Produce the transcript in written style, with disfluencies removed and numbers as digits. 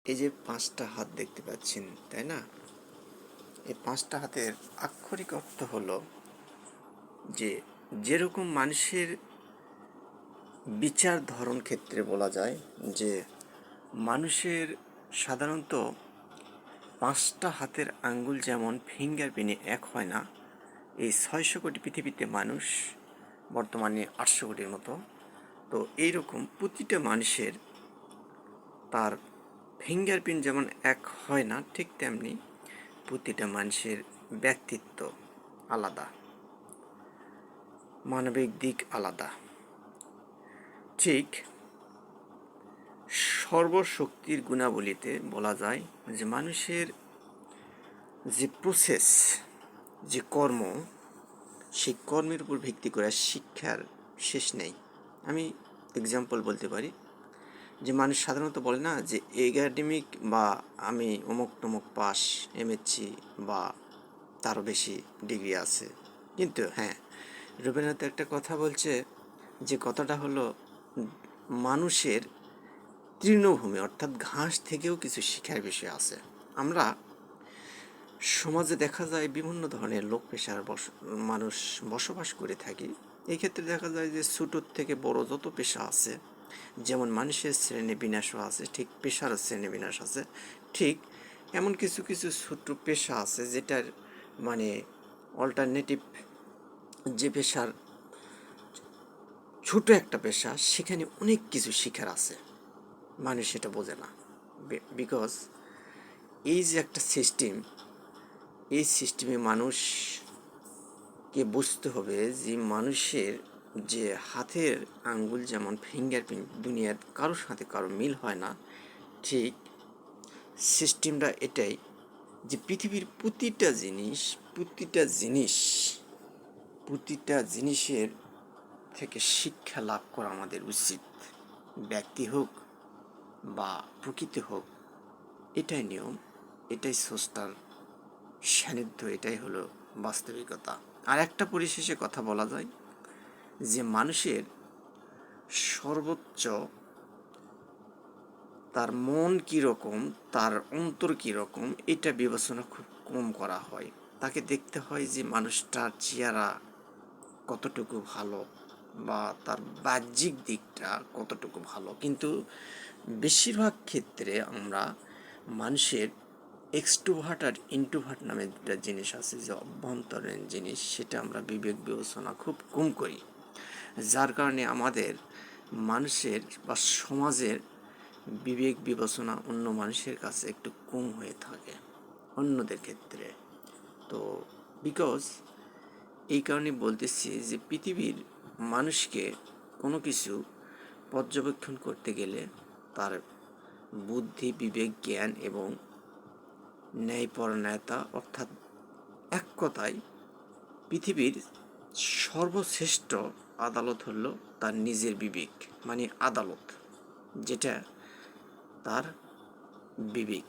এই যে 5টা হাত দেখতে পাচ্ছেন, তাই না? এই 5টা হাতের আক্ষরিক অর্থ হলো যে যেরকম মানুষের বিচার ধরন ক্ষেত্রে বলা যায় যে মানুষের সাধারণত 5টা হাতের আঙ্গুল যেমন ফিঙ্গারপ্রিন্টে এক হয় না। এই 600 কোটি পৃথিবীতে মানুষ, বর্তমানে 800 কোটির মতো। তো এইরকম প্রতিটা মানুষের তার ফিঙ্গারপ্রিন্ট যেমন এক হয় না, ঠিক তেমনি প্রতিটা মানুষের ব্যক্তিত্ব আলাদা, মানবিক দিক আলাদা। ঠিক সর্বশক্তির গুণাবলীতে বলা যায় যে মানুষের যে প্রসেস, যে কর্ম, সেই কর্মের উপর ভিত্তি করে শিক্ষার শেষ নেই। আমি এক্সাম্পল বলতে পারি যে মানুষ সাধারণত বলে না যে একাডেমিক বা আমি অমুক তমুক পাস, এমএসসি বা তারও বেশি ডিগ্রি আছে। কিন্তু হ্যাঁ, রবীন্দ্রনাথ একটা কথা বলছে, যে কথাটা হলো মানুষের তৃণভূমি অর্থাৎ ঘাস থেকেও কিছু শিক্ষার বিষয় আছে। আমরা সমাজে দেখা যায় বিভিন্ন ধরনের লোক পেশার মানুষ বসবাস করে থাকি। এই ক্ষেত্রে দেখা যায় যে ছোটোর থেকে বড় যত পেশা আছে, যেমন মানুষের শ্রেণী বিন্যাসও আছে, ঠিক পেশারও শ্রেণী বিন্যাস আছে। ঠিক এমন কিছু কিছু ছোট পেশা আছে যেটার মানে অল্টারনেটিভ, যে পেশার ছোট একটা পেশা, সেখানে অনেক কিছু শিখার আছে, মানুষ সেটা বোঝে না। বিকজ এই যে একটা সিস্টেম, এই সিস্টেমে মানুষকে বুঝতে হবে যে মানুষের যে হাতের আঙ্গুল যেমন ফিঙ্গারপ্রিন্ট দুনিয়ার কারোর সাথে কারো মিল হয় না, ঠিক সিস্টেমটা এটাই যে পৃথিবীর প্রতিটা জিনিসের থেকে শিক্ষা লাভ করা আমাদের উচিত। ব্যক্তি হোক বা প্রকৃতি হোক, এটাই নিয়ম, এটাই স্রষ্টার সান্নিধ্য, এটাই হলো বাস্তবিকতা। আর একটা পরিশেষে কথা বলা যায় যে মানুষের সর্বোচ্চ তার মন কীরকম, তার অন্তর কীরকম, এটা বিবেচনা খুব কম করা হয়। তাকে দেখতে হয় যে মানুষটার চেহারা কতটুকু ভালো বা তার বাহ্যিক দিকটা কতটুকু ভালো। কিন্তু বেশিরভাগ ক্ষেত্রে আমরা মানুষের এক্সট্রোভার্ট আর ইন্ট্রোভার্ট নামে দুটা জিনিস আছে, যে অভ্যন্তরীণ জিনিস, সেটা আমরা বিবেক বিবেচনা খুব কম করি। যার কারণে আমাদের মানুষের বা সমাজের বিবেক বিবেচনা অন্য মানুষের কাছে একটু কম হয়ে থাকে অন্যদের ক্ষেত্রে। তো বিকজ এই কারণে বলতেছি যে পৃথিবীর মানুষকে কোনো কিছু পর্যবেক্ষণ করতে গেলে তার বুদ্ধি, বিবেক, জ্ঞান এবং ন্যায়পরায়ণতা, অর্থাৎ এক কথায় পৃথিবীর সর্বশ্রেষ্ঠ আদালত হলো তার নিজের বিবেক, মানে আদালত, যেটা তার বিবেক।